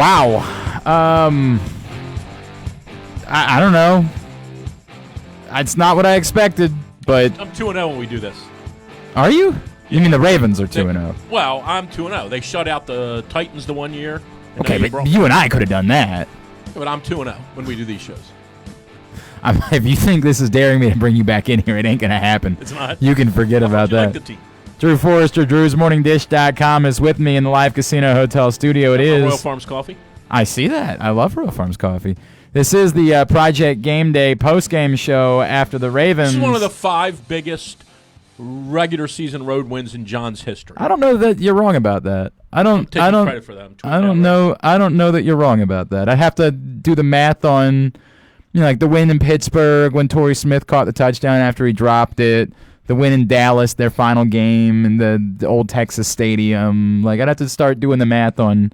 Wow. I don't know. It's not what I expected, but I'm 2-0 when we do this. Are you? You mean the Ravens are 2-0? Well, I'm 2-0. They shut out the Titans the one year. Okay, but you and I could have done that. But I'm 2-0 when we do these shows. If you think this is daring me to bring you back in here, it ain't going to happen. It's not. You can forget about that. Like the team? Drew Forrester, Drew'sMorningDish.com is with me in the Live Casino Hotel studio. It is Royal Farms Coffee. I see that. I love Royal Farms Coffee. This is the Project Game Day post-game show after the Ravens. This is one of the 5 biggest regular season road wins in John's history. I don't know that you're wrong about that. I don't credit for that. I don't know that you're wrong about that. I have to do the math on, like the win in Pittsburgh when Torrey Smith caught the touchdown after he dropped it. The win in Dallas, their final game in the old Texas Stadium. Like I'd have to start doing the math on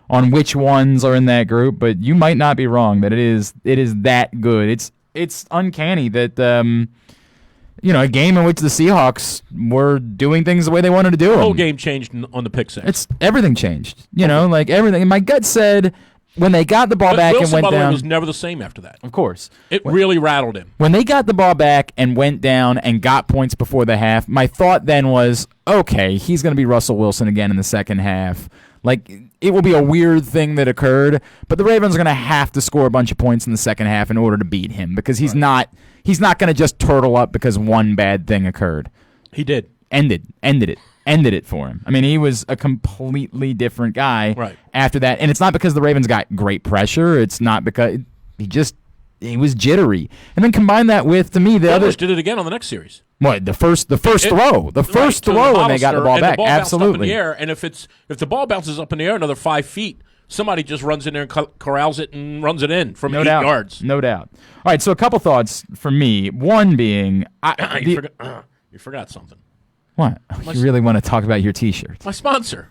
which ones are in that group. But you might not be wrong that it is that good. It's uncanny that a game in which the Seahawks were doing things the way they wanted to do them. The whole game changed on the pick six. Everything changed. Like everything. And my gut said when they got the ball back Wilson, and went by the way, down, was never the same after that. Of course. It really rattled him. When they got the ball back and went down and got points before the half, my thought then was, okay, he's going to be Russell Wilson again in the second half. Like, it will be a weird thing that occurred, but the Ravens are going to have to score a bunch of points in the second half in order to beat him because he's not going to just turtle up because one bad thing occurred. He did. Ended it for him. I mean, he was a completely different guy after that. And it's not because the Ravens got great pressure. It's not because he was jittery. And then combine that with, to me, the other did it again on the next series. What, the first throw when they got the ball back. The ball absolutely. Up in the air, and if the ball bounces up in the air another 5 feet, somebody just runs in there and corrals it and runs it in from 8 yards. No doubt. All right, so a couple thoughts for me. One being, you forgot something. What? You really want to talk about your T-shirt? My sponsor.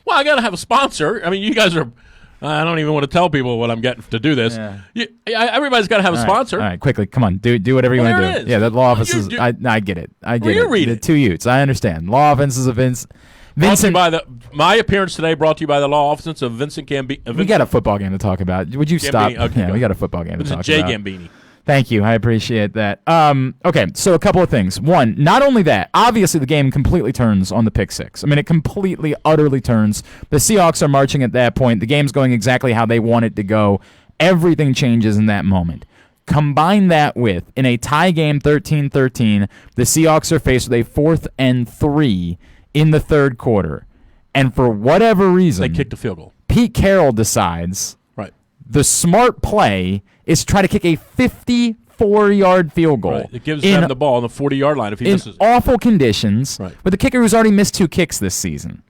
Well, I got to have a sponsor. I mean, you guys are. I don't even want to tell people what I'm getting to do this. Yeah. Everybody's got to have a sponsor. All right, quickly, come on, do whatever you want to do. It is. Yeah, the law office is. I get it. I get you it. Read the it. 2 Utes. I understand. Law offenses of Vincent. My appearance today brought to you by the law office of Vincent Gambini. We got a football game to talk about. Would you stop? Okay, yeah, we got a football game to talk Jay about. Gambini. Thank you. I appreciate that. Okay, so a couple of things. One, not only that, obviously the game completely turns on the pick six. I mean, it completely, utterly turns. The Seahawks are marching at that point. The game's going exactly how they want it to go. Everything changes in that moment. Combine that with, in a tie game 13-13, the Seahawks are faced with a 4th and 3 in the third quarter. And for whatever reason, they kicked a field goal. Pete Carroll decides the smart play is try to kick a 54-yard field goal. Right. It gives them the ball on the 40-yard line if he misses it. In awful conditions, with the kicker who's already missed 2 kicks this season.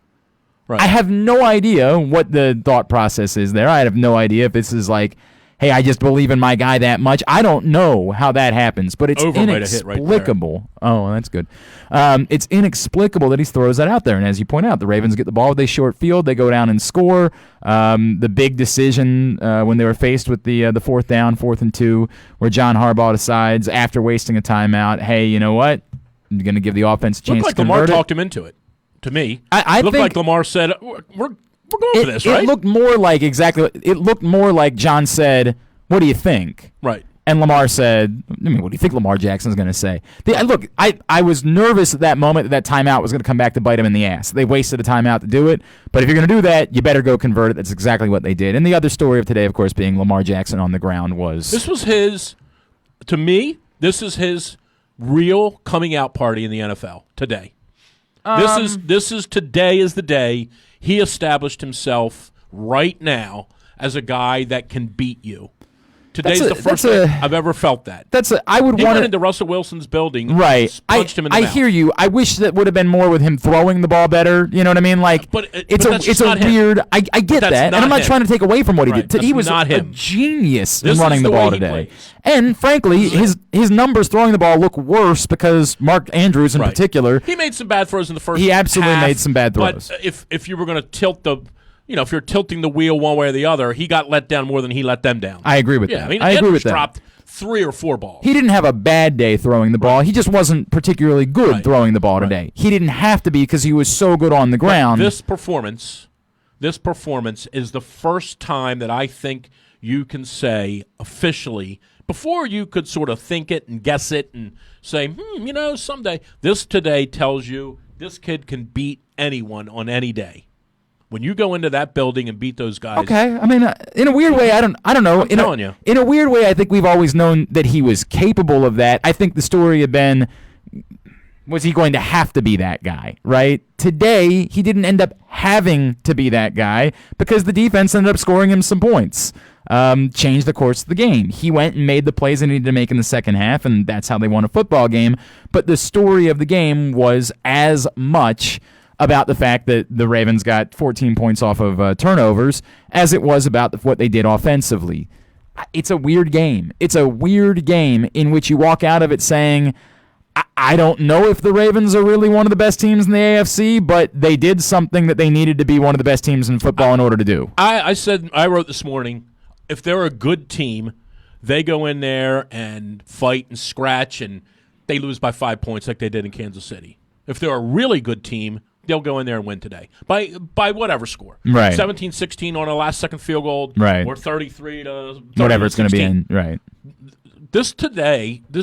Right. I have no idea what the thought process is there. I have no idea if this is like, hey, I just believe in my guy that much. I don't know how that happens, but it's inexplicable. Oh, that's good. It's inexplicable that he throws that out there. And as you point out, the Ravens get the ball with a short field. They go down and score. The big decision when they were faced with the 4th down, 4th and 2, where John Harbaugh decides after wasting a timeout, hey, you know what? I'm going to give the offense a chance to convert Lamar it. talked him into it, to me. I looked think like Lamar said, we're going for this, right? It looked more like John said, what do you think? Right. And Lamar said, what do you think Lamar Jackson's going to say? I was nervous at that moment that timeout was going to come back to bite him in the ass. They wasted a timeout to do it. But if you're going to do that, you better go convert it. That's exactly what they did. And the other story of today, of course, being Lamar Jackson on the ground was... This is his real coming out party in the NFL today. Today is the day he established himself right now as a guy that can beat you. Today's the first time I've ever felt that. I would he want went into Russell Wilson's building, right? Punched him in the mouth. I hear you. I wish that would have been more with him throwing the ball better. You know what I mean? Like, it's a weird. I get that, and I'm not trying to take away from what he did. He was a genius in running the ball today. And frankly, his numbers throwing the ball look worse because Mark Andrews in particular. He made some bad throws in the first. He absolutely made some bad throws. But if you were going to tilt the. If you're tilting the wheel one way or the other, he got let down more than he let them down. I agree with that. I agree with that. Dropped 3 or 4 balls. He didn't have a bad day throwing the ball. He just wasn't particularly good throwing the ball today. He didn't have to be because he was so good on the ground. But this performance, this performance is the first time that I think you can say officially, before you could sort of think it and guess it and say, someday. This today tells you this kid can beat anyone on any day. When you go into that building and beat those guys. Okay, I mean, in a weird way, I don't know. I'm telling you. In a weird way, I think we've always known that he was capable of that. I think the story had been, was he going to have to be that guy, right? Today, he didn't end up having to be that guy because the defense ended up scoring him some points. Changed the course of the game. He went and made the plays he needed to make in the second half, and that's how they won a football game. But the story of the game was as much about the fact that the Ravens got 14 points off of turnovers as it was about what they did offensively. It's a weird game. It's a weird game in which you walk out of it saying, I don't know if the Ravens are really one of the best teams in the AFC, but they did something that they needed to be one of the best teams in football in order to do. I wrote this morning, if they're a good team, they go in there and fight and scratch, and they lose by 5 points like they did in Kansas City. If they're a really good team, they'll go in there and win today by whatever score. Right. 17-16 on a last-second field goal, right, or 33 to whatever it's going to be in. Right. This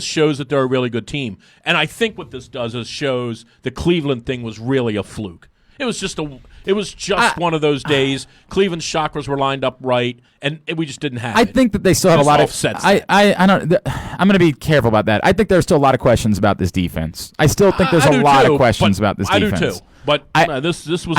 shows that they're a really good team. And I think what this does is shows the Cleveland thing was really a fluke. It was just one of those days. Cleveland's chakras were lined up right, and we just didn't have it. I think that they still have a lot of offsets. I'm going to be careful about that. I think there's still a lot of questions about this defense. I still think there's a lot of questions about this defense. I do too. But this was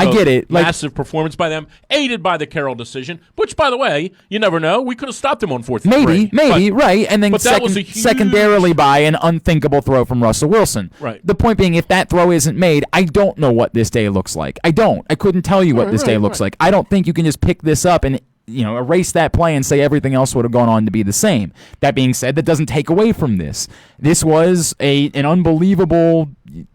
massive performance by them, aided by the Carroll decision, which, by the way, you never know. We could have stopped them on 4th and 3. Maybe, right. And then secondarily by an unthinkable throw from Russell Wilson. Right. The point being, if that throw isn't made, I don't know what this day looks like. I couldn't tell you what this day looks like. I don't think you can just pick this up and erase that play and say everything else would have gone on to be the same. That being said, that doesn't take away from this. This was an unbelievable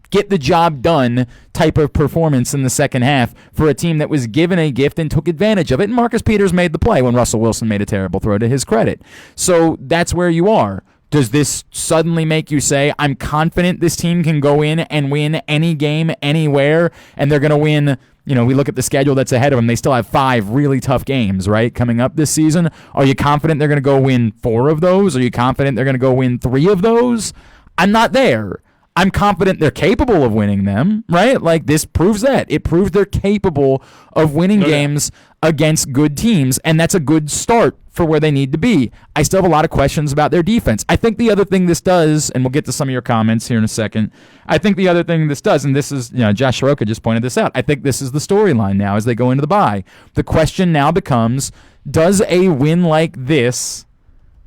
get the job done type of performance in the second half for a team that was given a gift and took advantage of it. And Marcus Peters made the play when Russell Wilson made a terrible throw, to his credit. So that's where you are. Does this suddenly make you say, I'm confident this team can go in and win any game anywhere, and they're going to win? We look at the schedule that's ahead of them. They still have 5 really tough games, right, coming up this season. Are you confident they're going to go win 4 of those? Are you confident they're going to go win 3 of those? I'm not there. I'm confident they're capable of winning them, right? Like, this proves that. It proves they're capable of winning games against good teams, and that's a good start for where they need to be. I still have a lot of questions about their defense. I think the other thing this does, and we'll get to some of your comments here in a second, I think the other thing this does, and this is, Josh Soroka just pointed this out, I think this is the storyline now as they go into the bye. The question now becomes, does a win like this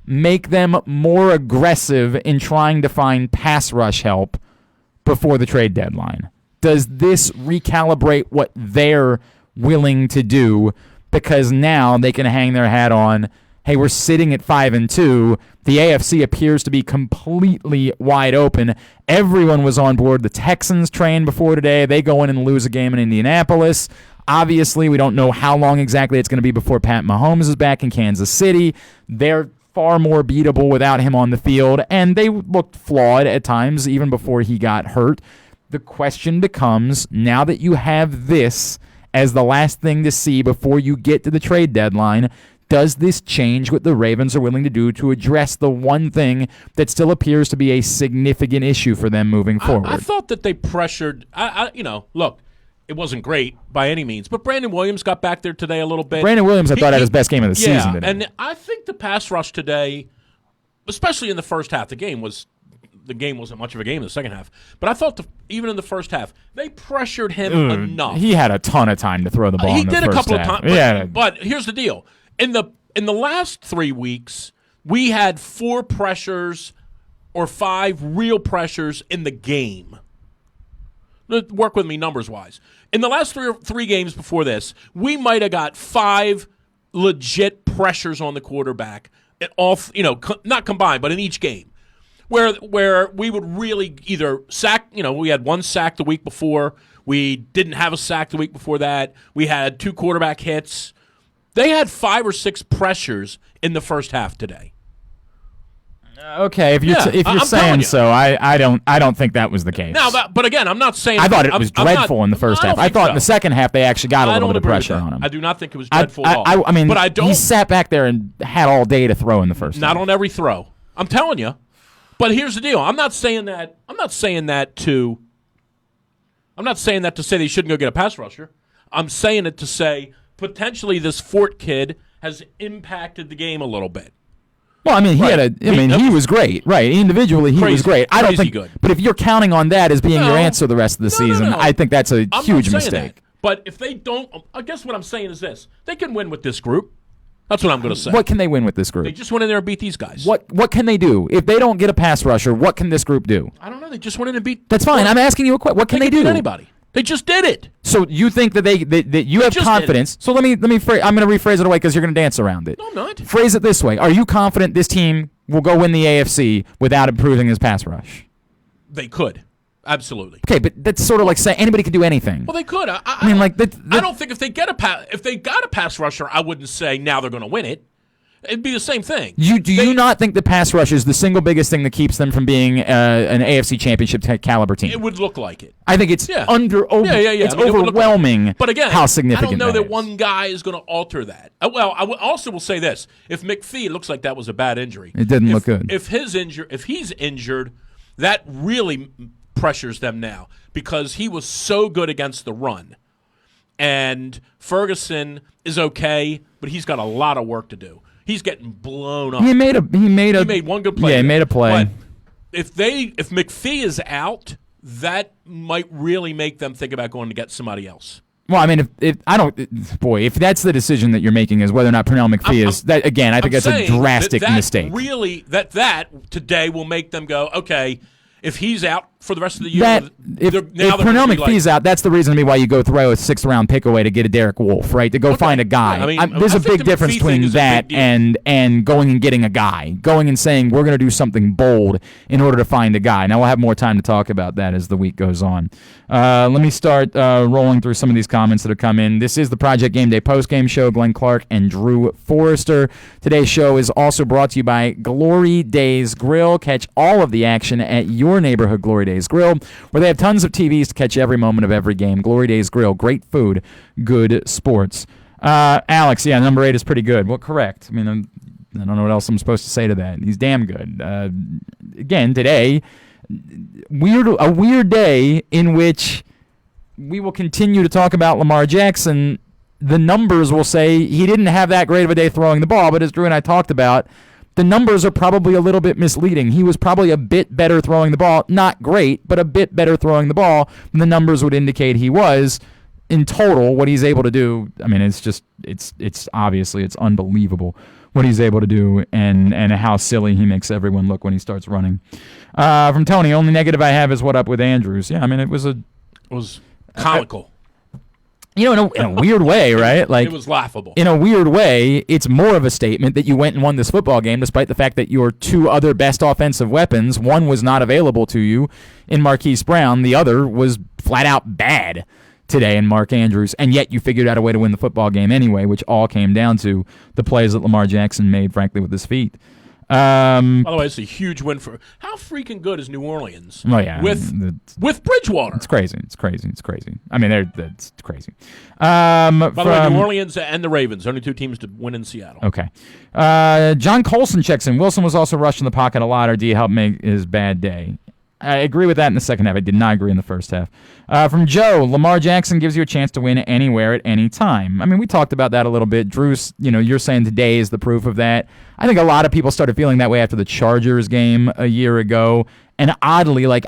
make them more aggressive in trying to find pass rush help before the trade deadline? Does this recalibrate what they're willing to do? Because now they can hang their hat on, hey, we're sitting at 5-2. The AFC appears to be completely wide open. Everyone was on board the Texans train before today. They go in and lose a game in Indianapolis. Obviously, we don't know how long exactly it's going to be before Pat Mahomes is back in Kansas City. They're far more beatable without him on the field, and they looked flawed at times even before he got hurt. The question becomes, now that you have this as the last thing to see before you get to the trade deadline, does this change what the Ravens are willing to do to address the one thing that still appears to be a significant issue for them moving forward? I thought that they pressured. Look, it wasn't great by any means, but Brandon Williams got back there today a little bit. Brandon Williams, I thought, had his best game of the season today. And I think the pass rush today, especially in the first half, the game wasn't much of a game in the second half, but I thought even in the first half, they pressured him enough. He had a ton of time to throw the ball in the first half. He did a couple of times, but here's the deal. In the last 3 weeks, we had 4 pressures or 5 real pressures in the game. Work with me numbers-wise. In the last three games before this, we might have got 5 legit pressures on the quarterback, all not combined, but in each game, where we would really either sack. We had 1 sack the week before. We didn't have a sack the week before that. We had 2 quarterback hits. They had 5 or 6 pressures in the first half today. Okay, if you're saying so, I don't think that was the case. Now, but again, I'm not saying. I thought it was dreadful in the first half. I thought in the second half they actually got a little bit of pressure on him. I do not think it was dreadful at all. I mean, but I don't. He sat back there and had all day to throw in the first. Not half. on every throw. I'm telling you. But here's the deal. I'm not saying that to say they shouldn't go get a pass rusher. I'm saying it to say potentially this Fort kid has impacted the game a little bit. Well, I mean, he was great, right? Individually, he was great. I don't think good. But if you're counting on that as being your answer the rest of the season, I think that's a huge mistake. That. But if they don't, I guess what I'm saying is this: they can win with this group. That's what I'm going to say. What can they win with this group? They just went in there and beat these guys. What can they do if they don't get a pass rusher? What can this group do? I don't know. They just went in and beat. That's fine. I'm asking you a question. What can they do? Beat anybody. They just did it. So you think that that you have confidence? So let me I'm going to rephrase it away because you're going to dance around it. No, I'm not. Phrase it this way: are you confident this team will go win the AFC without improving his pass rush? They could, absolutely. Okay, but that's sort of like saying anybody can do anything. Well, they could. I mean, like I don't think if they got a pass rusher, I wouldn't say now they're going to win it. It'd be the same thing. Do you not think the pass rush is the single biggest thing that keeps them from being an AFC Championship caliber team? It would look like it. I think it's it's overwhelming. But again, how significant I don't know that one guy is going to alter that. Well, I also will say this: if McPhee, it looks like that was a bad injury. It didn't look good. If he's injured, that really pressures them now because he was so good against the run, and Ferguson is okay, but he's got a lot of work to do. He's getting blown up. He made one good play. Yeah, he made a play. But if McPhee is out, that might really make them think about going to get somebody else. Well, I mean, if that's the decision that you're making is whether or not Pernell McPhee is that again, I think that's a drastic mistake. Really, that today will make them go, okay. If he's out for the rest of the year, if Pernell McPhee's out, that's the reason to me why you go throw a 6th-round pick away to get a Derek Wolfe, right? To go find a guy. There's a big difference between that and going and getting a guy, going and saying we're going to do something bold in order to find a guy. Now we'll have more time to talk about that as the week goes on. Let me start rolling through some of these comments that have come in. This is the Project Game Day postgame show. Glenn Clark and Drew Forrester. Today's show is also brought to you by Glory Days Grill. Catch all of the action at your neighborhood Glory Days Grill, where they have tons of TVs to catch every moment of every game. Glory Days Grill, great food, good sports. Alex, yeah, number 8 is pretty good. Well, correct. I mean, I don't know what else I'm supposed to say to that. He's damn good. Again, today, a weird day in which we will continue to talk about Lamar Jackson. The numbers will say he didn't have that great of a day throwing the ball, but as Drew and I talked about, the numbers are probably a little bit misleading. He was probably a bit better throwing the ball. Not great, but a bit better throwing the ball than the numbers would indicate he was. In total, what he's able to do, I mean, it's obviously, it's unbelievable what he's able to do and how silly he makes everyone look when he starts running. From Tony, only negative I have is what up with Andrews. Yeah, I mean, it was comical. In a weird way, right? Like it was laughable. In a weird way, it's more of a statement that you went and won this football game despite the fact that your 2 other best offensive weapons, one was not available to you in Marquise Brown, the other was flat out bad today in Mark Andrews, and yet you figured out a way to win the football game anyway, which all came down to the plays that Lamar Jackson made, frankly, with his feet. By the way, it's a huge win for how freaking good is New Orleans? Oh yeah, with Bridgewater. It's crazy. I mean, that's crazy. By the way, New Orleans and the Ravens, only 2 teams to win in Seattle. Okay. John Colson checks in. Wilson was also rushed in the pocket a lot. Or do you help make his bad day? I agree with that in the second half. I did not agree in the first half. From Joe, Lamar Jackson gives you a chance to win anywhere at any time. I mean, we talked about that a little bit. Drew's, you're saying today is the proof of that. I think a lot of people started feeling that way after the Chargers game a year ago. And oddly, like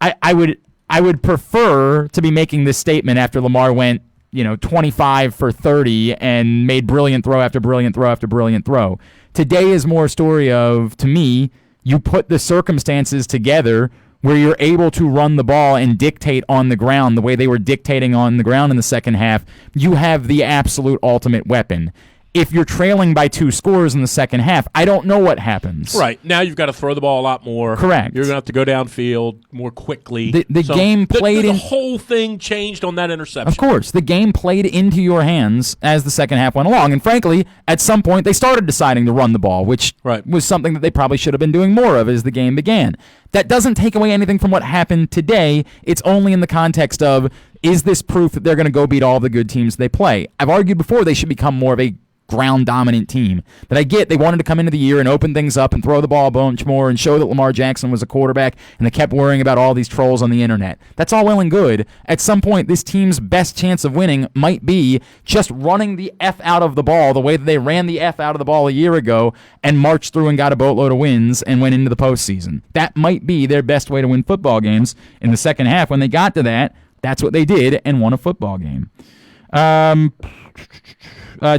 I would prefer to be making this statement after Lamar went, 25 for 30 and made brilliant throw after brilliant throw after brilliant throw. Today is more a story of, to me, you put the circumstances together where you're able to run the ball and dictate on the ground the way they were dictating on the ground in the second half. You have the absolute ultimate weapon. if you're trailing by 2 scores in the second half, I don't know what happens. Right. Now you've got to throw the ball a lot more. Correct. You're going to have to go downfield more quickly. The game played the in... whole thing changed on that interception. Of course. The game played into your hands as the second half went along. And frankly, at some point, they started deciding to run the ball, which was something that they probably should have been doing more of as the game began. That doesn't take away anything from what happened today. It's only in the context of, is this proof that they're going to go beat all the good teams they play? I've argued before they should become more of a ground-dominant team. That I get they wanted to come into the year and open things up and throw the ball a bunch more and show that Lamar Jackson was a quarterback, and they kept worrying about all these trolls on the internet. That's all well and good. At some point, this team's best chance of winning might be just running the F out of the ball the way that they ran the F out of the ball a year ago and marched through and got a boatload of wins and went into the postseason. That might be their best way to win football games. In the second half, when they got to that, that's what they did and won a football game.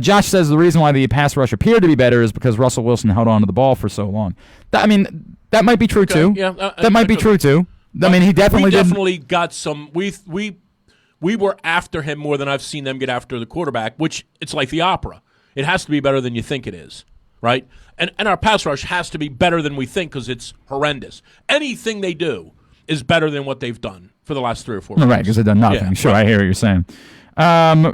Josh says the reason why the pass rush appeared to be better is because Russell Wilson held on to the ball for so long. That might be true too. Yeah, that might be true too. I mean, he definitely got some. We were after him more than I've seen them get after the quarterback. Which it's like the opera. It has to be better than you think it is, right? And our pass rush has to be better than we think because it's horrendous. Anything they do is better than what they've done for the last 3 or 4 months. Right, because they've done nothing. Yeah, sure, right. I hear what you're saying.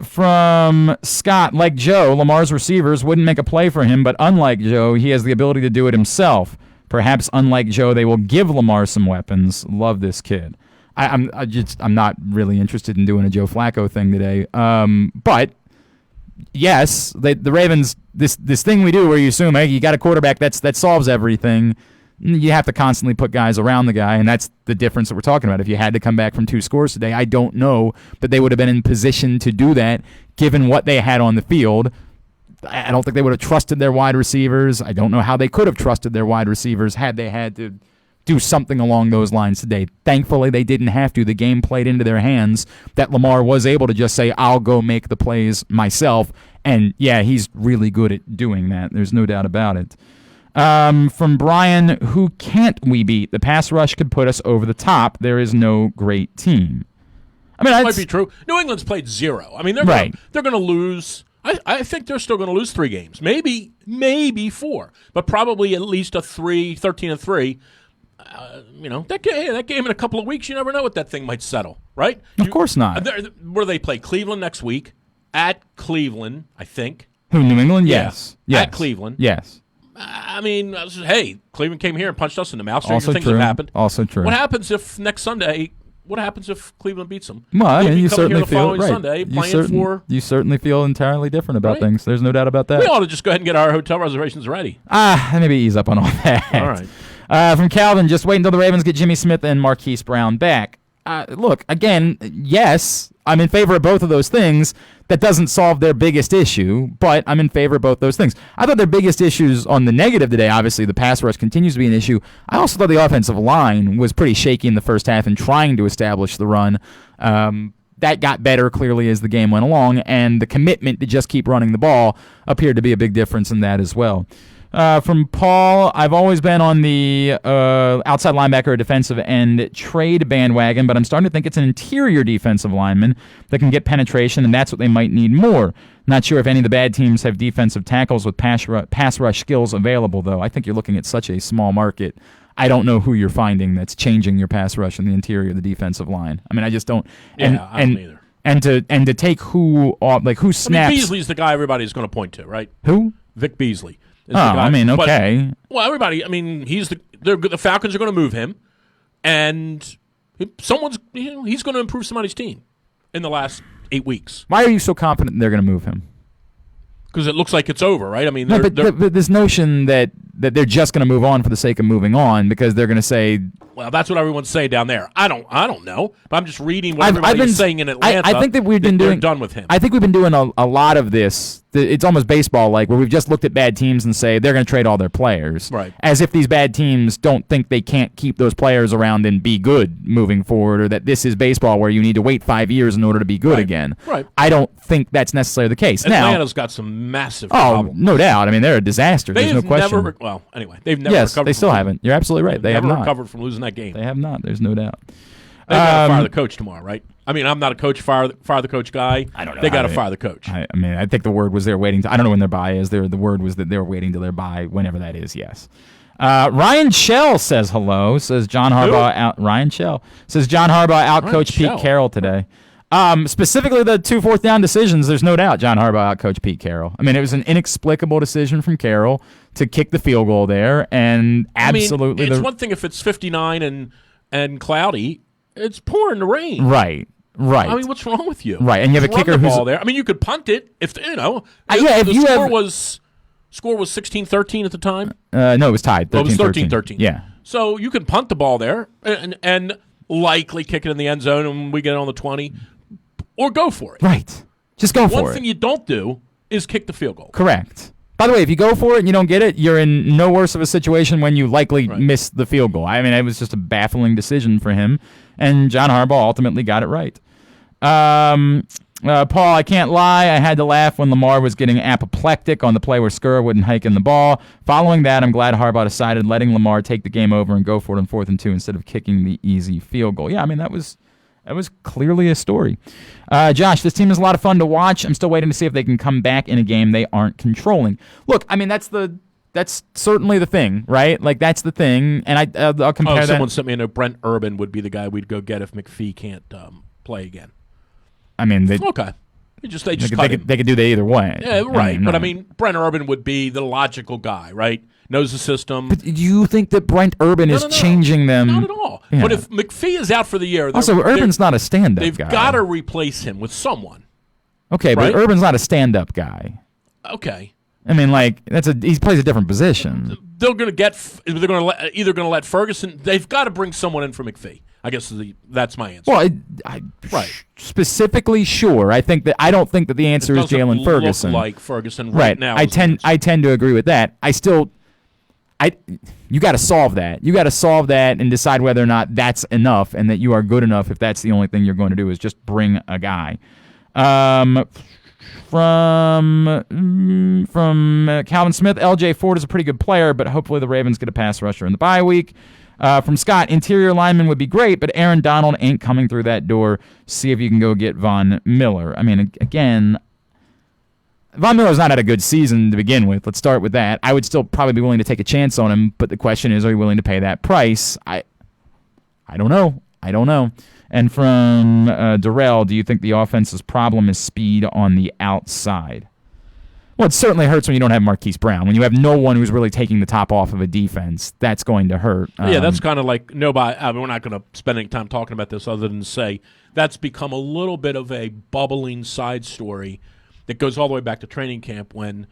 From Scott, like Joe, Lamar's receivers wouldn't make a play for him, but unlike Joe, he has the ability to do it himself. Perhaps unlike Joe, they will give Lamar some weapons. Love this kid. I'm not really interested in doing a Joe Flacco thing today. But yes, the Ravens, this thing we do where you assume, hey, you got a quarterback that solves everything. You have to constantly put guys around the guy, and that's the difference that we're talking about. If you had to come back from 2 scores today, I don't know that they would have been in position to do that given what they had on the field. I don't think they would have trusted their wide receivers. I don't know how they could have trusted their wide receivers had they had to do something along those lines today. Thankfully, they didn't have to. The game played into their hands that Lamar was able to just say, I'll go make the plays myself. And, yeah, he's really good at doing that. There's no doubt about it. From Brian, who can't we beat? The pass rush could put us over the top. There is no great team. I mean, that might be true. New England's played 0. I mean, they're going to lose. I think they're still going to lose 3 games, maybe 4, but probably at least 13-3. That game in a couple of weeks, you never know what that thing might settle, right? Of course not. Where do they play? Cleveland next week at Cleveland, I think. Who, New England? Yes. At Cleveland. Yes. I mean, hey, Cleveland came here and punched us in the mouth. Also things true. have happened. Also true. What happens if next Sunday? What happens if Cleveland beats them? Well, I mean, you certainly feel right. Sunday, you certainly feel entirely different about things. There's no doubt about that. We ought to just go ahead and get our hotel reservations ready. Maybe ease up on all that. All right. From Calvin, just wait until the Ravens get Jimmy Smith and Marquise Brown back. Look, again, yes, I'm in favor of both of those things. That doesn't solve their biggest issue, but I'm in favor of both those things. I thought their biggest issues on the negative today, obviously the pass rush continues to be an issue. I also thought the offensive line was pretty shaky in the first half in trying to establish the run. That got better clearly as the game went along, and the commitment to just keep running the ball appeared to be a big difference in that as well. From Paul, I've always been on the outside linebacker or defensive end trade bandwagon, but I'm starting to think it's an interior defensive lineman that can get penetration, and that's what they might need more. Not sure if any of the bad teams have defensive tackles with pass rush skills available, though. I think you're looking at such a small market. I don't know who you're finding that's changing your pass rush in the interior of the defensive line. I mean, I just don't. I don't either. And to take who snaps. I mean, Beasley's the guy everybody's going to point to, right? Who? Vic Beasley. I mean, okay. Well, everybody. I mean, the Falcons are going to move him, and he's going to improve somebody's team in the last 8 weeks. Why are you so confident they're going to move him? Because it looks like it's over, right? I mean, but this notion that they're just going to move on for the sake of moving on because they're going to say, well, that's what everyone's saying down there. I don't know, but I'm just reading what everybody's saying in Atlanta. I think that they're done with him. I think we've been doing a lot of this. It's almost baseball-like, where we've just looked at bad teams and say they're going to trade all their players, right? As if these bad teams don't think they can't keep those players around and be good moving forward, or that this is baseball where you need to wait 5 years in order to be good again. Right. I don't think that's necessarily the case. Atlanta's got some massive problems. No doubt. I mean, they're a disaster. There's no question. They've never recovered. They still haven't. You're absolutely right. They have not recovered from losing that game. They have not. There's no doubt. They got to fire the coach tomorrow, right? I mean, I'm not a coach, fire the coach guy. I don't know. They got to fire the coach. I mean, I think the word was they're waiting. I don't know when their bye is. The word was that they're waiting till their bye, whenever that is, yes. Ryan Shell says hello. Says John Harbaugh Ryan Shell says John Harbaugh outcoached Pete Carroll today. Specifically the 2 4th down decisions, there's no doubt John Harbaugh outcoached Pete Carroll. I mean, it was an inexplicable decision from Carroll to kick the field goal there, and absolutely. It's one thing if it's 59 and cloudy. It's pouring the rain. Right. I mean, what's wrong with you? Right, and you have a kicker who's ball there. I mean, you could punt it if score was 16-13 at the time. No, it was tied. 13-13. It was 13-13. Yeah. So you can punt the ball there and likely kick it in the end zone, and we get it on the 20, or go for it. Right. Just go for it. One thing you don't do is kick the field goal. Correct. By the way, if you go for it and you don't get it, you're in no worse of a situation when you likely miss the field goal. I mean, it was just a baffling decision for him, and John Harbaugh ultimately got it right. Paul, I can't lie. I had to laugh when Lamar was getting apoplectic on the play where Skura wouldn't hike in the ball. Following that, I'm glad Harbaugh decided letting Lamar take the game over and go for it on 4th and 2 instead of kicking the easy field goal. Yeah, I mean, that was clearly a story. Josh, this team is a lot of fun to watch. I'm still waiting to see if they can come back in a game they aren't controlling. Look, I mean, that's certainly the thing, right? Like, that's the thing, and I'll compare that. Someone sent me a note. Brent Urban would be the guy we'd go get if McPhee can't play again. I mean, okay. They could do that either way. Yeah, right. I mean, Brent Urban would be the logical guy, right? Knows the system. But do you think that Brent Urban is changing them? Not at all. Yeah. But if McPhee is out for the year, also Urban's not a stand-up guy. They've got to replace him with someone. Okay, right? But Urban's not a stand-up guy. Okay. I mean, like he plays a different position. They're either going to let Ferguson. They've got to bring someone in for McPhee. I guess that's my answer. Well, specifically, sure. I don't think that the answer is Jalen Ferguson. Look like Ferguson right now. I tend to agree with that. You got to solve that. You got to solve that and decide whether or not that's enough, and that you are good enough if that's the only thing you're going to do is just bring a guy. From Calvin Smith, L.J. Ford is a pretty good player, but hopefully the Ravens get a pass rusher in the bye week. From Scott, interior lineman would be great, but Aaron Donald ain't coming through that door. See if you can go get Von Miller. I mean, again, Von Miller's not had a good season to begin with. Let's start with that. I would still probably be willing to take a chance on him, but the question is, are you willing to pay that price? I don't know. And from Darrell, do you think the offense's problem is speed on the outside? Well, it certainly hurts when you don't have Marquise Brown. When you have no one who's really taking the top off of a defense, that's going to hurt. Yeah, that's kind of like nobody. I mean, we're not going to spend any time talking about this other than to say that's become a little bit of a bubbling side story that goes all the way back to training camp when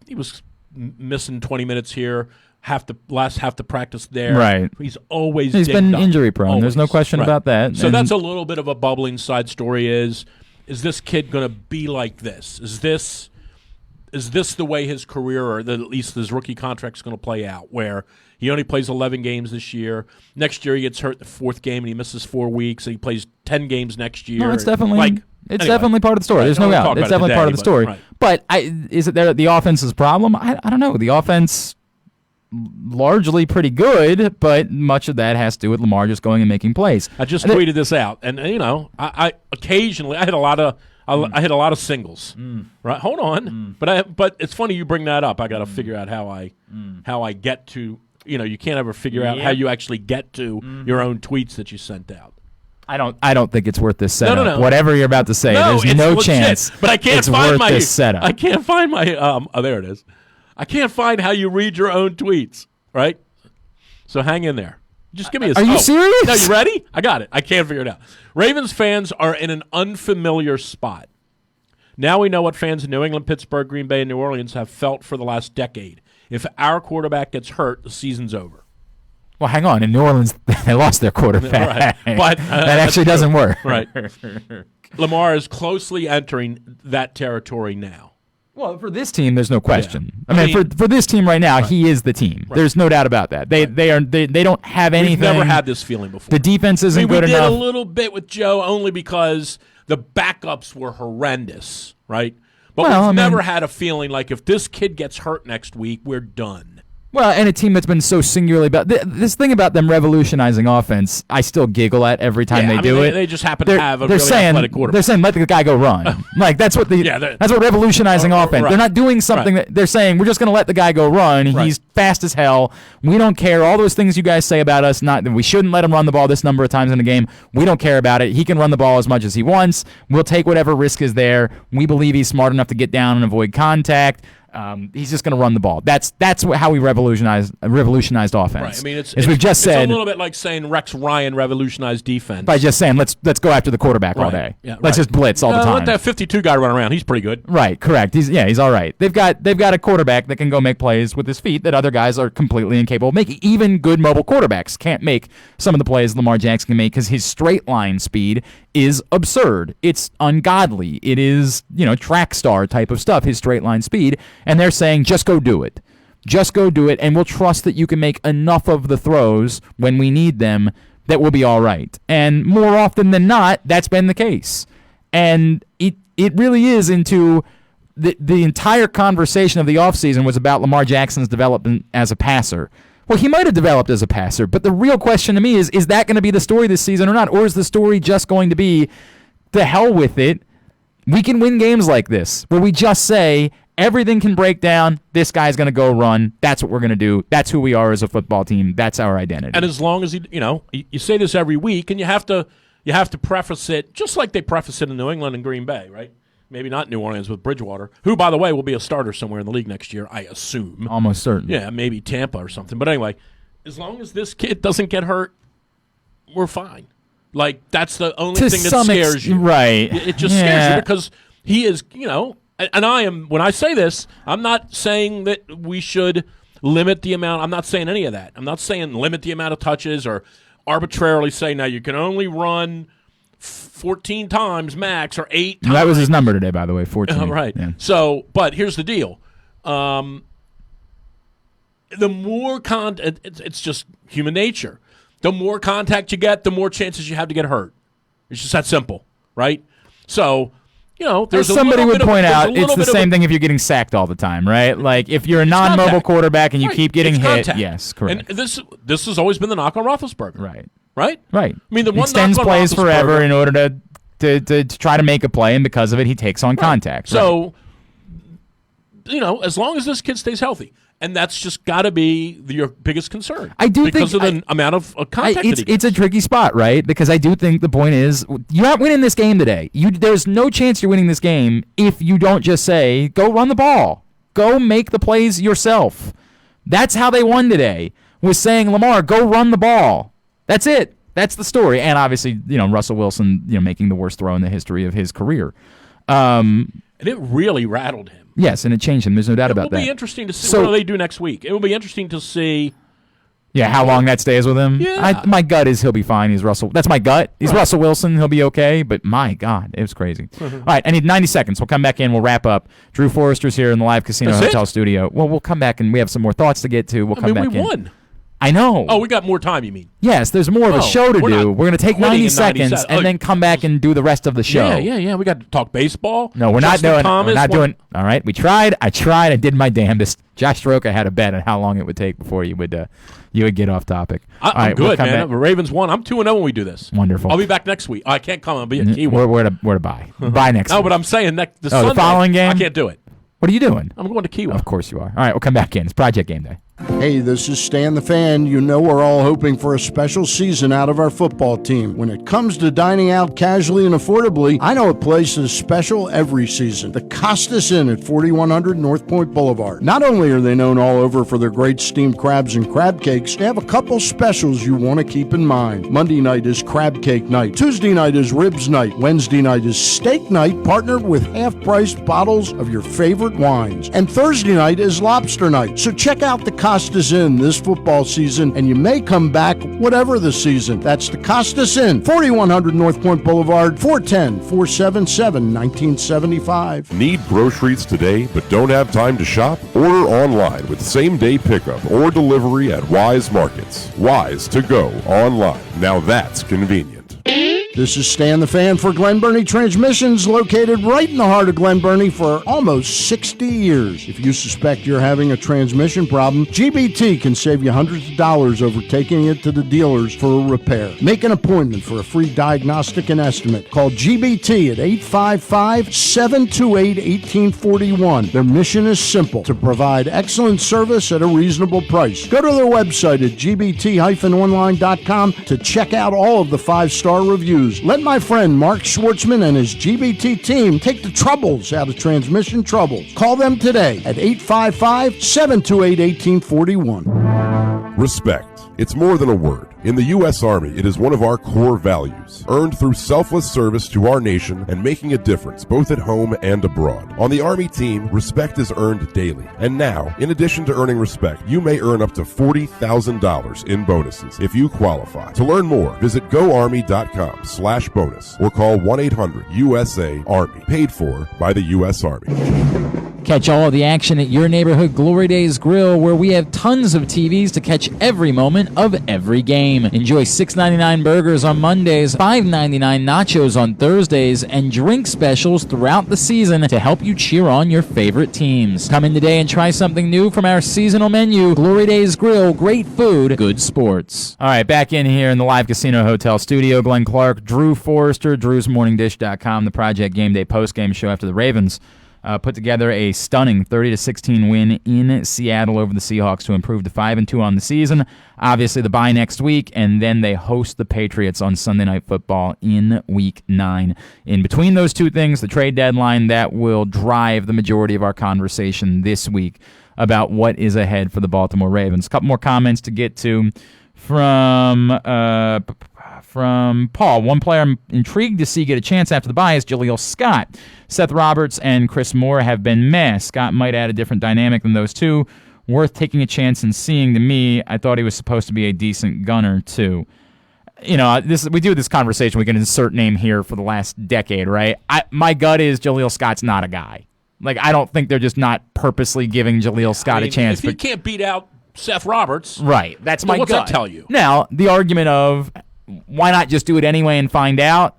he was missing 20 minutes here, last half the practice there. Right. He's always been injury prone. Always. There's no question about that. So that's a little bit of a bubbling side story. Is this kid going to be like this? Is this the way his career, or at least his rookie contract, is going to play out, where he only plays 11 games this year? Next year he gets hurt the 4th game and he misses 4 weeks, and he plays 10 games next year. No, it's definitely definitely part of the story. There's no doubt. It's definitely part of the story. Right. But is it the offense's problem? I don't know. The offense largely pretty good, but much of that has to do with Lamar just going and making plays. I just tweeted this out, and I occasionally I hit a lot of singles. Right, hold on, but it's funny you bring that up. I got to figure out how I get to. You can't ever figure out how you actually get to your own tweets that you sent out. I don't think it's worth this setup. No. Whatever you're about to say, there's no legit, chance. But I can't find this setup. I can't find my. Oh, there it is. I can't find how you read your own tweets. Right. So hang in there. Just give me a. Are you serious? No, you ready? I got it. I can't figure it out. Ravens fans are in an unfamiliar spot. Now we know what fans in New England, Pittsburgh, Green Bay, and New Orleans have felt for the last decade. If our quarterback gets hurt, the season's over. Well, hang on. In New Orleans, they lost their quarterback. Right. But that actually doesn't work. Right. Lamar is closely entering that territory now. Well, for this team, there's no question. Yeah. I mean, for this team right now, he is the team. Right. There's no doubt about that. They don't have anything. We've never had this feeling before. The defense isn't good enough. We did a little bit with Joe only because the backups were horrendous, right? But we've never had a feeling like if this kid gets hurt next week, we're done. Well, and a team that's been so singularly about this thing about them revolutionizing offense, I still giggle at every time they do it. They just happen to have a really athletic quarterback. They're saying let the guy go run. Like that's what that's what revolutionizing offense. Right. They're not doing something that they're saying we're just going to let the guy go run. Right. He's fast as hell. We don't care. All those things you guys say about us, not that we shouldn't let him run the ball this number of times in the game. We don't care about it. He can run the ball as much as he wants. We'll take whatever risk is there. We believe he's smart enough to get down and avoid contact. He's just going to run the ball. That's how we revolutionized offense. Right. I mean, we've just said, it's a little bit like saying Rex Ryan revolutionized defense by just saying let's go after the quarterback all day. Yeah, let's just blitz all the time. Let that 52 guy run around. He's pretty good. Right. Correct. He's all right. They've got a quarterback that can go make plays with his feet that other guys are completely incapable of making. Even good mobile quarterbacks can't make some of the plays Lamar Jackson can make because his straight line speed is absurd. It's ungodly. It is, track star type of stuff, his straight line speed. And they're saying, just go do it. Just go do it, and we'll trust that you can make enough of the throws when we need them that we'll be all right. And more often than not, that's been the case. And it really is into the entire conversation of the offseason was about Lamar Jackson's development as a passer. Well, he might have developed as a passer, but the real question to me is that going to be the story this season or not? Or is the story just going to be, the hell with it, we can win games like this, where we just say, everything can break down, this guy's going to go run, that's what we're going to do, that's who we are as a football team, that's our identity. And as long as, you say this every week, and you have to preface it, just like they preface it in New England and Green Bay, right? Maybe not New Orleans with Bridgewater, who, by the way, will be a starter somewhere in the league next year, I assume. Almost certain. Yeah, maybe Tampa or something. But anyway, as long as this kid doesn't get hurt, we're fine. Like, that's the only thing that scares you. Right. It just scares you because he is, and I am, when I say this, I'm not saying that we should limit the amount. I'm not saying any of that. I'm not saying limit the amount of touches or arbitrarily say, now you can only run 14 times max or 8 times. That was his number today, by the way, 14. Right. Yeah. So, but here's the deal. The more it's just human nature. The more contact you get, the more chances you have to get hurt. It's just that simple, right? So, there's somebody would point out, it's the same thing if you're getting sacked all the time, right? Like if you're a non-mobile quarterback and you keep getting hit. Yes, correct. And this has always been the knock on Roethlisberger. Right. Right? Right. I mean, the one extends knock on plays forever Roethlisberger in order to try to make a play, and because of it, he takes on contact. So, as long as this kid stays healthy. And that's just got to be your biggest concern. I do because of the amount of contact. It's a tricky spot, right? Because I do think the point is you're not winning this game today. There's no chance you're winning this game if you don't just say, go run the ball. Go make the plays yourself. That's how they won today, was saying, Lamar, go run the ball. That's it. That's the story. And obviously, Russell Wilson, making the worst throw in the history of his career. And it really rattled him. Yes, and it changed him. There's no doubt about that. It will be interesting to see what do they do next week. It will be interesting to see. Yeah, how long that stays with him. Yeah. My gut is he'll be fine. He's Russell. That's my gut. He's Russell Wilson. He'll be okay. But my God, it was crazy. All right, I need 90 seconds. We'll come back in. We'll wrap up. Drew Forrester's here in the live casino hotel studio. Well, we'll come back and we have some more thoughts to get to. We'll come back in. We won. I know. Oh, we got more time, you mean? Yes, there's more of a show to do. We're going to take 90 seconds and then come back and do the rest of the show. Yeah. We got to talk baseball. No, we're not doing. We're not doing. All right, we tried. I tried. I did my damnedest. Josh Stroka had a bet on how long it would take before you would get off topic. I'm good, man. The Ravens won. I'm 2-0 when we do this. Wonderful. I'll be back next week. I can't come. I'll be at Key West. Where to buy? Buy next week. No, but I'm saying the Sunday, the following game. I can't do it. What are you doing? I'm going to Key West. Of course you are. All right, we'll come back in. It's Project Game Day. Hey, this is Stan the Fan. We're all hoping for a special season out of our football team. When it comes to dining out casually and affordably, I know a place is special every season. The Costas Inn at 4100 North Point Boulevard. Not only are they known all over for their great steamed crabs and crab cakes, they have a couple specials you want to keep in mind. Monday night is crab cake night. Tuesday night is ribs night. Wednesday night is steak night, partnered with half-priced bottles of your favorite wines. And Thursday night is lobster night. So check out the Costas Inn this football season, and you may come back whatever the season. That's the Costas Inn, 4100 North Point Boulevard, 410-477-1975. Need groceries today but don't have time to shop? Order online with same-day pickup or delivery at Wise Markets. Wise to go online. Now that's convenient. This is Stan the Fan for Glen Burnie Transmissions, located right in the heart of Glen Burnie for almost 60 years. If you suspect you're having a transmission problem, GBT can save you hundreds of dollars over taking it to the dealers for a repair. Make an appointment for a free diagnostic and estimate. Call GBT at 855-728-1841. Their mission is simple: to provide excellent service at a reasonable price. Go to their website at gbt-online.com to check out all of the 5-star reviews. Let my friend Mark Schwartzman and his GBT team take the troubles out of transmission troubles. Call them today at 855-728-1841. Respect. It's more than a word. In the U.S. Army, it is one of our core values, earned through selfless service to our nation and making a difference both at home and abroad. On the Army team, respect is earned daily. And now, in addition to earning respect, you may earn up to $40,000 in bonuses if you qualify. To learn more, visit goarmy.com/bonus or call 1-800-USA-ARMY. Paid for by the U.S. Army. Catch all of the action at your neighborhood Glory Days Grill, where we have tons of TVs to catch every moment of every game. Enjoy $6.99 burgers on Mondays, $5.99 nachos on Thursdays, and drink specials throughout the season to help you cheer on your favorite teams. Come in today and try something new from our seasonal menu. Glory Days Grill, great food, good sports. All right, back in here in the Live Casino Hotel studio, Glenn Clark, Drew Forrester, drewsmorningdish.com, the Project Game Day postgame show after the Ravens put together a stunning 30-16 win in Seattle over the Seahawks to improve to 5-2 on the season. Obviously, the bye next week, and then they host the Patriots on Sunday Night Football in Week 9. In between those two things, the trade deadline, that will drive the majority of our conversation this week about what is ahead for the Baltimore Ravens. A couple more comments to get to from Paul. One player I'm intrigued to see get a chance after the bye is Jaleel Scott. Seth Roberts and Chris Moore have been meh. Scott might add a different dynamic than those two. Worth taking a chance and seeing. To me, I thought he was supposed to be a decent gunner, too. You know, we do this conversation. We can insert name here for the last decade, right? My gut is Jaleel Scott's not a guy. Like, I don't think they're just not purposely giving Jaleel Scott a chance. If he can't beat out Seth Roberts, right? That's my gut. What's that tell you? Now, the argument of why not just do it anyway and find out?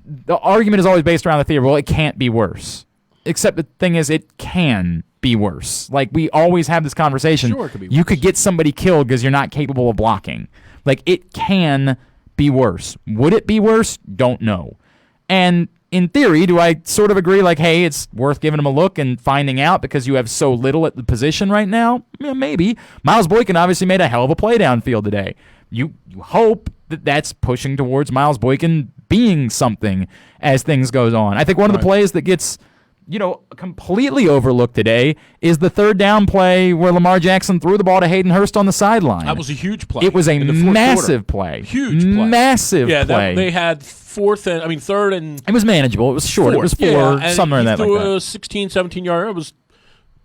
The argument is always based around the theory, well, it can't be worse. Except the thing is, it can be worse. Like, we always have this conversation. Sure, it could be worse. You could get somebody killed because you're not capable of blocking. Like, it can be worse. Would it be worse? Don't know. And in theory, do I sort of agree, like, hey, it's worth giving him a look and finding out because you have so little at the position right now? Yeah, maybe. Miles Boykin obviously made a hell of a play downfield today. You hope that that's pushing towards Miles Boykin being something as things goes on. I think one of the plays that gets, completely overlooked today is the third down play where Lamar Jackson threw the ball to Hayden Hurst on the sideline. That was a huge play. It was a massive play. Huge play. Massive play. Yeah, they had third and... It was manageable. It was short. It was somewhere in that like that. He threw a 16, 17-yard.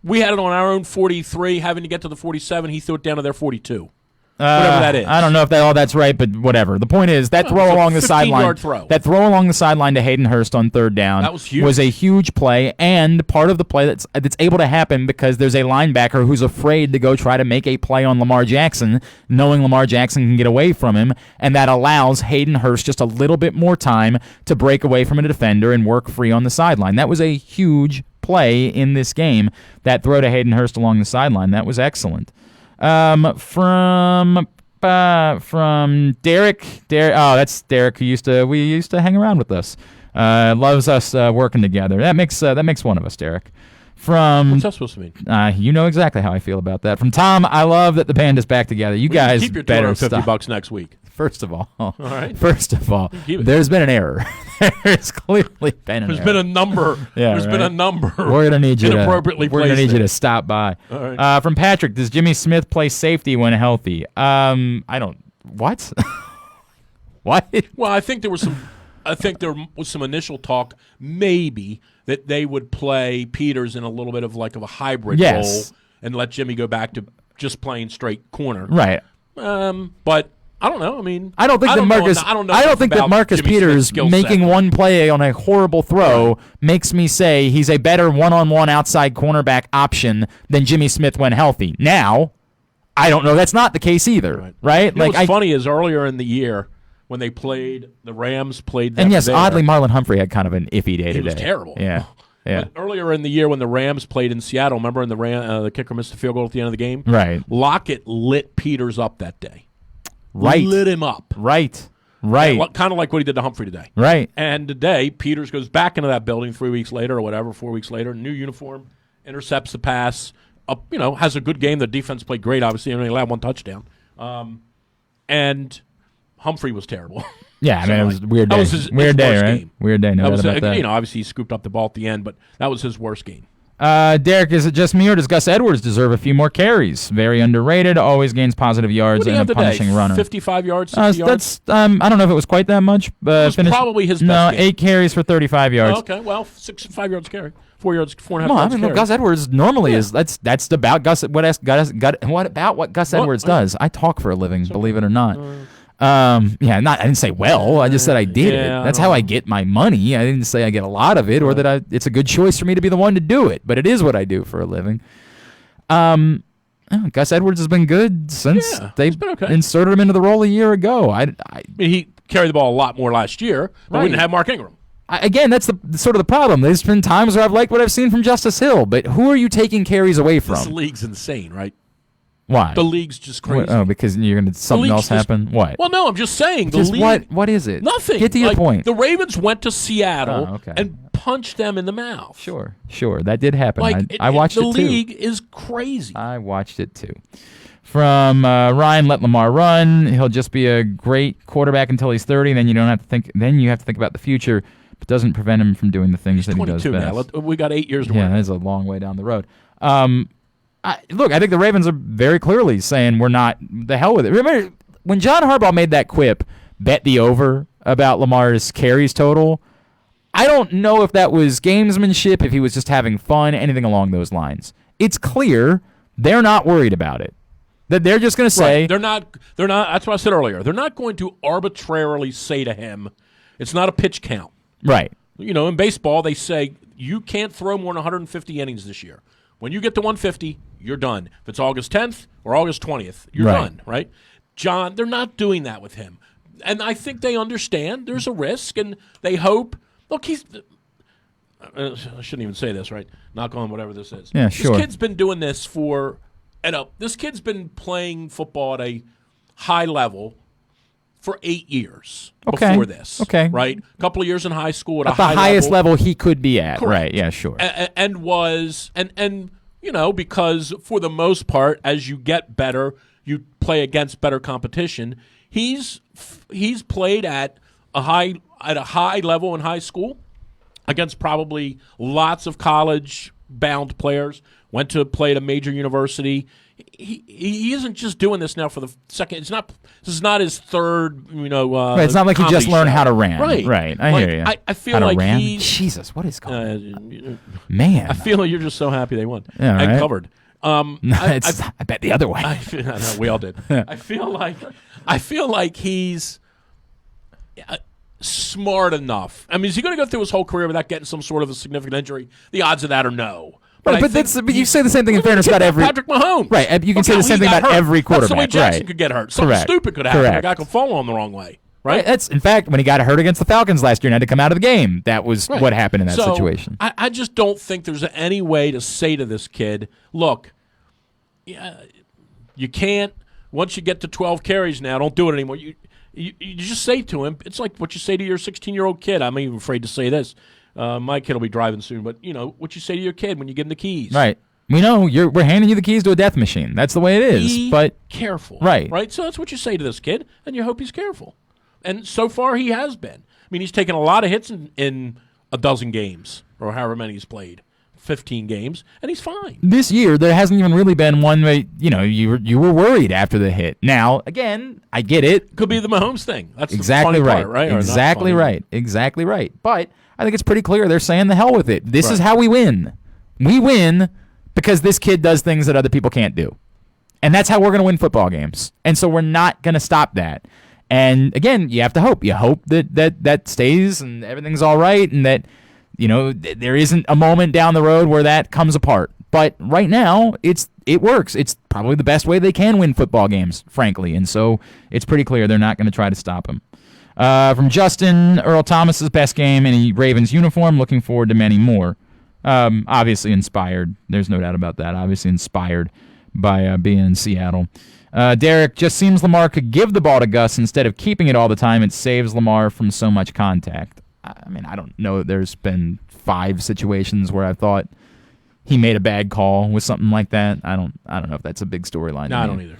We had it on our own 43, having to get to the 47. He threw it down to their 42. Whatever that is. I don't know if that's right, but whatever. The point is that throw along the sideline. That throw along the sideline to Hayden Hurst on third down. That was huge. Was a huge play, and part of the play that's able to happen because there's a linebacker who's afraid to go try to make a play on Lamar Jackson, knowing Lamar Jackson can get away from him, and that allows Hayden Hurst just a little bit more time to break away from a defender and work free on the sideline. That was a huge play in this game. That throw to Hayden Hurst along the sideline, that was excellent. From Derek. Oh, that's Derek who we used to hang around with us. Loves us working together. That makes one of us, Derek. What's that supposed to mean? You know exactly how I feel about that. From Tom, I love that the band is back together. You guys keep your better $250 next week. First of all, right. There's been an error. There's clearly been an error. Been a number. There's been a number. We're gonna need you inappropriately We're gonna need you to stop by. All right. From Patrick, does Jimmy Smith play safety when healthy? I don't. What? What? Well, I think there was some initial talk, maybe that they would play Peters in a little bit of like a hybrid role and let Jimmy go back to just playing straight corner. Right. But I don't know. I mean, I don't think that Marcus Peters making one play on a horrible throw makes me say he's a better one-on-one outside cornerback option than Jimmy Smith when healthy. Now, I don't know. That's not the case either, right? What's funny is earlier in the year when they played, the Rams played them. And yes, there. oddly, Marlon Humphrey had kind of an iffy day today. He was terrible. Yeah. Yeah. But earlier in the year when the Rams played in Seattle, remember, and the kicker missed the field goal at the end of the game? Right. Lockett lit Peters up that day. Right. Lit him up. Right. Kind of like what he did to Humphrey today. Right. And today, Peters goes back into that building 3 weeks later or whatever, 4 weeks later, new uniform, intercepts the pass, has a good game. The defense played great, obviously, and only allowed one touchdown. And Humphrey was terrible. Yeah, I mean, it was a weird day. That was his weird day, worst right? game. Weird day, no doubt about that. Obviously, he scooped up the ball at the end, but that was his worst game. Derek, is it just me or does Gus Edwards deserve a few more carries? Very underrated, always gains positive yards and a punishing runner. 55 yards, 60 yards? That's I don't know if it was quite that much. But it was probably his best game. 8 carries for 35 yards. Oh, okay, well, 5 yards carry. 4 yards, 4.5 Well, yards carry. Gus Edwards normally is that's about Gus. What about what Gus Edwards does? I talk for a living, believe it or not. I didn't say I just said I did it. That's how I get my money. I didn't say I get a lot of it or that it's a good choice for me to be the one to do it, but it is what I do for a living. Gus Edwards has been good since they inserted him into the role a year ago. I mean, he carried the ball a lot more last year, but we didn't have Mark Ingram. Again, that's the sort of the problem. There's been times where I've liked what I've seen from Justice Hill, but who are you taking carries away from? This league's insane, right? Why? The league's just crazy. Because you're going to something else happen? What? Well, no, I'm just saying. The league, what is it? Nothing. Get to your point. The Ravens went to Seattle and punched them in the mouth. Sure. That did happen. I watched it too. The league is crazy. I watched it too. From Ryan, let Lamar run. He'll just be a great quarterback until he's 30. Then you don't have to think. Then you have to think about the future, but doesn't prevent him from doing the things that he does best. Now. We got 8 years to work. Yeah, that's a long way down the road. I think the Ravens are very clearly saying we're not the hell with it. Remember when John Harbaugh made that quip, bet the over about Lamar's carries total? I don't know if that was gamesmanship, if he was just having fun, anything along those lines. It's clear they're not worried about it. That they're just going to say they're not. That's what I said earlier. They're not going to arbitrarily say to him, "It's not a pitch count." Right. In baseball, they say you can't throw more than 150 innings this year. When you get to 150, you're done. If it's August 10th or August 20th, you're done, right? John, they're not doing that with him. And I think they understand there's a risk, and they hope. Look, I shouldn't even say this, right? Knock on whatever this is. Yeah, sure. This kid's been doing this this kid's been playing football at a high level for 8 years before this. Okay. Right? A couple of years in high school at the highest level he could be at. Correct. Right, yeah, sure. And because for the most part, as you get better, you play against better competition. He's played at a high level in high school against probably lots of college-bound players. Went to play at a major university. He isn't just doing this now for the second. This is not his third. Right, it's not like he just learned how to ran. Right. I hear you. I feel like he's Jesus. What is going on? Man, I feel like you're just so happy they won and covered. I bet the other way. We all did. I feel like he's smart enough. I mean, is he going to go through his whole career without getting some sort of a significant injury? The odds of that are no. But you say the same thing in fairness about every Patrick Mahomes. Right, you can say the same thing about every quarterback. That's the way Jackson could get hurt. Something stupid could happen. A guy could fall on the wrong way. Right. That's in fact when he got hurt against the Falcons last year and had to come out of the game. That was what happened in that situation. I just don't think there's any way to say to this kid, look, you can't. Once you get to 12 carries now, don't do it anymore. You just say to him, it's like what you say to your 16-year-old kid. I'm even afraid to say this. My kid will be driving soon, but what you say to your kid when you give him the keys. Right. We know we're handing you the keys to a death machine. That's the way it is. But careful. Right. So that's what you say to this kid, and you hope he's careful. And so far he has been. I mean, he's taken a lot of hits in a dozen games, or however many he's played. 15 games, and he's fine. This year, there hasn't even really been one way, you were worried after the hit. Now, again, I get it. Could be the Mahomes thing. That's exactly the funny right. Part, right? Exactly right. Exactly right. But I think it's pretty clear they're saying the hell with it. This is how we win. We win because this kid does things that other people can't do. And that's how we're going to win football games. And so we're not going to stop that. And again, you have to hope. You hope that stays and everything's all right and that there isn't a moment down the road where that comes apart. But right now, it works. It's probably the best way they can win football games, frankly. And so it's pretty clear they're not going to try to stop him. From Justin, Earl Thomas's best game in a Ravens uniform. Looking forward to many more. Obviously inspired. There's no doubt about that. Obviously inspired by being in Seattle. Derek, just seems Lamar could give the ball to Gus instead of keeping it all the time. It saves Lamar from so much contact. I mean, I don't know. There's been 5 situations where I've thought he made a bad call with something like that. I don't know if that's a big storyline. No, I don't either.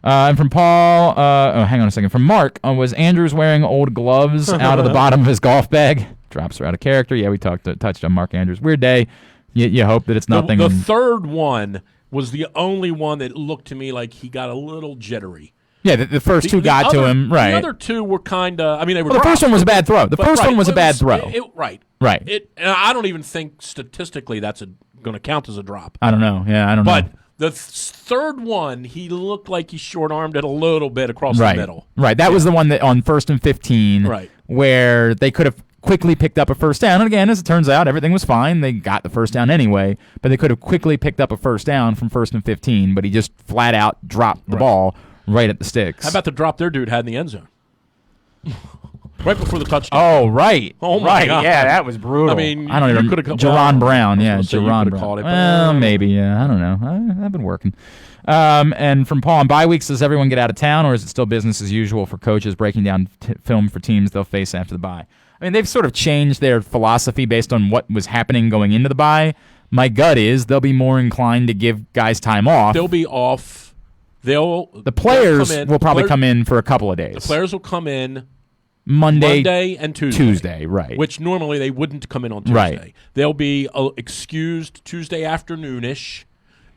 And from Paul, hang on a second. From Mark, was Andrews wearing old gloves out of the bottom of his golf bag? Drops are out of character. Yeah, we touched on Mark Andrews. Weird day. You hope that it's nothing. The third one was the only one that looked to me like he got a little jittery. Yeah, the first two got to him, right. The other two were kind of, I mean, they were the first one was a bad throw. The first one was a bad throw. Right. Right. And I don't even think statistically that's going to count as a drop. I don't know. Yeah, I don't know. But the third one, he looked like he short-armed it a little bit across the middle. Right. That was the one that on 1st and 15 where they could have quickly picked up a first down. And again, as it turns out, everything was fine. They got the first down anyway, but they could have quickly picked up a first down from 1st and 15, but he just flat out dropped the ball right at the sticks. How about the drop their dude had in the end zone? Right before the touchdown. Oh, right. Oh, my God. Yeah, that was brutal. I mean, I don't even remember. Jaron Brown. Yeah, Jaron Brown. Called it, well, maybe. Yeah, I don't know. I've been working. And from Paul, on bye weeks, does everyone get out of town, or is it still business as usual for coaches breaking down film for teams they'll face after the bye? I mean, they've sort of changed their philosophy based on what was happening going into the bye. My gut is they'll be more inclined to give guys time off. They'll be off. The players will probably come in for a couple of days. The players will come in Monday and Tuesday. Tuesday, right. Which normally they wouldn't come in on Tuesday. Right. They'll be excused Tuesday afternoonish,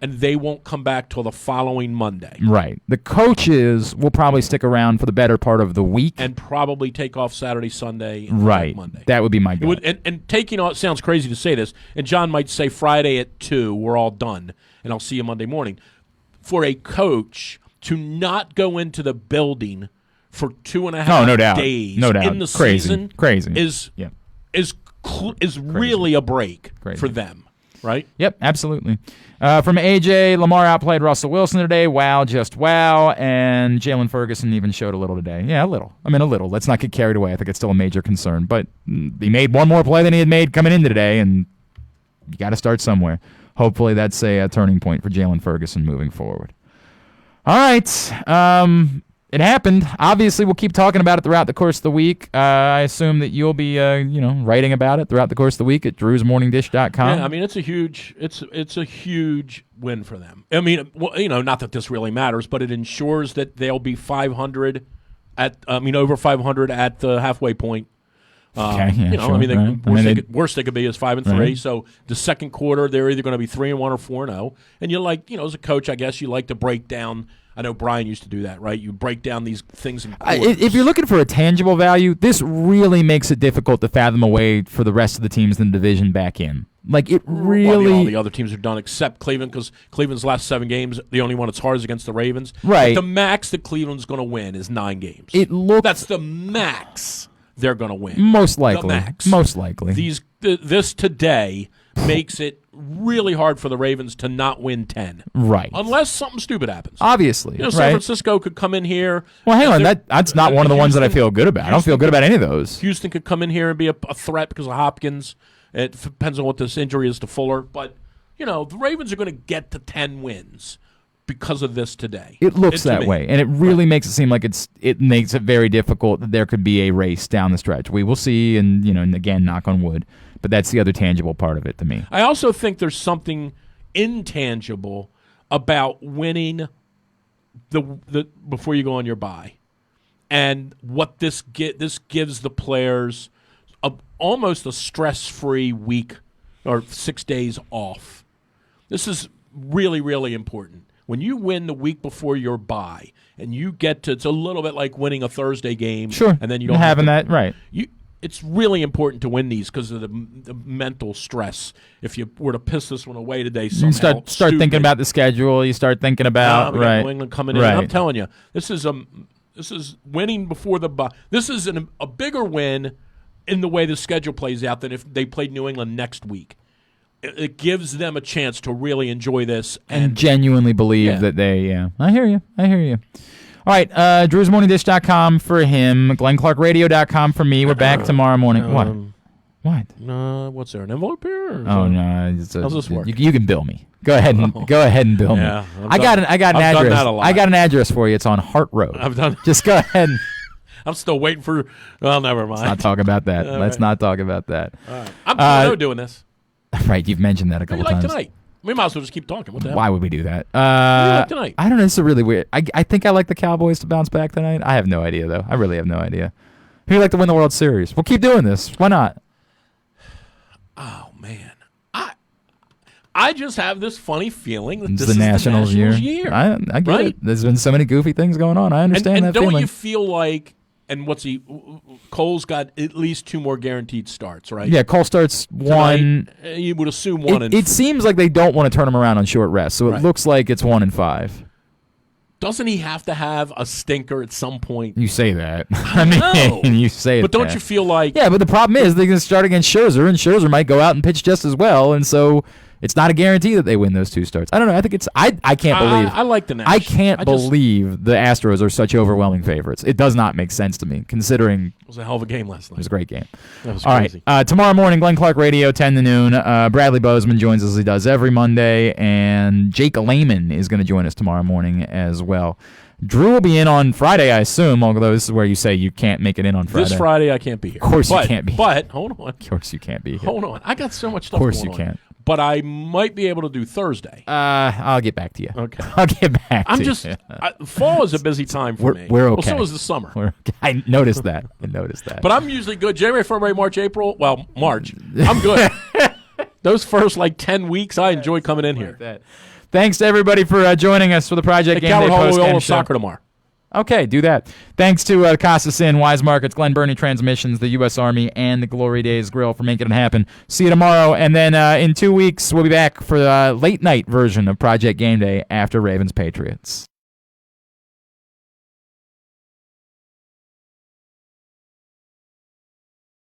and they won't come back till the following Monday. Right. The coaches will probably stick around for the better part of the week. And probably take off Saturday, Sunday, and Monday. That would be my gut. And taking off, sounds crazy to say this, and John might say Friday at 2, we're all done, and I'll see you Monday morning. For a coach to not go into the building for 2.5 days in the season is really a break for them, right? Yep, absolutely. From AJ, Lamar outplayed Russell Wilson today. Wow, just wow. And Jalen Ferguson even showed a little today. Yeah, a little. I mean, a little. Let's not get carried away. I think it's still a major concern. But he made one more play than he had made coming into today, and you got to start somewhere. Hopefully that's a turning point for Jalen Ferguson moving forward. All right. It happened. Obviously, we'll keep talking about it throughout the course of the week. I assume that you'll be, writing about it throughout the course of the week at drewsmorningdish.com. Yeah, I mean, it's a huge win for them. I mean, not that this really matters, but it ensures that they'll be 500 over 500 at the halfway point. Sure. Worst they could be is 5-3. Right. So the second quarter, they're either going to be 3-1 or 4-0. And you as a coach, I guess you like to break down. I know Brian used to do that, right? You break down these things in quarters. If you're looking for a tangible value, this really makes it difficult to fathom a way for the rest of the teams in the division back in. Like it really. All the other teams are done except Cleveland, because Cleveland's last 7 games, the only one that's hard is against the Ravens. Right. But the max that Cleveland's going to win is 9 games. That's the max they're going to win. Most likely. The max. Most likely. This today makes it really hard for the Ravens to not win 10. Right. Unless something stupid happens. Obviously. San Francisco could come in here. Well, hang on. That's not one of the ones that I feel good about. I don't feel good about any of those. Houston could come in here and be a threat because of Hopkins. It depends on what this injury is to Fuller. But, the Ravens are going to get to 10 wins because of this today. It looks that way, and it really makes it seem like it makes it very difficult that there could be a race down the stretch. We will see, and again, knock on wood, but that's the other tangible part of it to me. I also think there's something intangible about winning the before you go on your bye, and what this gives the players almost a stress-free week or 6 days off. This is really, really important. When you win the week before your bye, and you get to, it's a little bit like winning a Thursday game. Sure. And then you don't that, right. It's really important to win these because of the mental stress. If you were to piss this one away today, somehow, you start thinking about the schedule. You start thinking about New England coming in. I'm telling you, this is winning before the bye. This is a bigger win in the way the schedule plays out than if they played New England next week. It gives them a chance to really enjoy this and genuinely believe that they. Yeah, I hear you. All right, drewsmorningdish.com for him, glennclarkradio.com for me. We're back tomorrow morning. What? What's there, an envelope here? No. How's this work? You can bill me. Go ahead and bill me. I got an address. I got an address for you. It's on Hart Road. I've done. Just go ahead. I'm still waiting for. Well, never mind. Let's not talk about that. Let's not talk about that. All right. I'm doing this. Right, you've mentioned that a couple times. Tonight. We might as well just keep talking. What the hell? Why would we do that? What do you like tonight? I don't know. This is really weird. I think I like the Cowboys to bounce back tonight. I have no idea, though. I really have no idea. Who do you like to win the World Series? We'll keep doing this. Why not? Oh, man. I just have this funny feeling that It's this the is Nationals the Nationals year. I get it. There's been so many goofy things going on. I understand that don't feeling. you feel like, and Cole's got at least 2 more guaranteed starts, right? Yeah, Cole starts Tonight, 1. You would assume 1 and It seems like they don't want to turn him around on short rest, so it looks like it's 1 and 5. Doesn't he have to have a stinker at some point? You say that. I mean, you say but that. don't you feel like... Yeah, but the problem is they're going to start against Scherzer, and Scherzer might go out and pitch just as well, and so it's not a guarantee that they win those 2 starts. I don't know. I think it's... I can't believe... I like the Nationals. I can't believe the Astros are such overwhelming favorites. It does not make sense to me, considering... It was a hell of a game last night. It was a great game. That was crazy. All right. Tomorrow morning, Glenn Clark Radio, 10 to noon. Bradley Bozeman joins us as he does every Monday, and Jake Lehman is going to join us tomorrow morning as well. Drew will be in on Friday, I assume, although this is where you say you can't make it in on Friday. This Friday, I can't be here. Of course you can't be here. But, hold on. Of course you can't be here. Hold on. I got so much stuff going on. Of course you can't. But I might be able to do Thursday. I'll get back to you. Okay. I'll get back to you. Fall is a busy time for me. We're okay. Well, so is the summer. I noticed that. But I'm usually good. January, February, March, April. Well, March. I'm good. Those first, 10 weeks, I enjoy coming in here. That. Thanks to everybody for joining us for the Project Game Day post-game show. Soccer tomorrow. Okay, do that. Thanks to Casa Sin, Wise Markets, Glen Burnie Transmissions, the U.S. Army, and the Glory Days Grill for making it happen. See you tomorrow, and then in 2 weeks we'll be back for the late night version of Project Game Day after Ravens Patriots.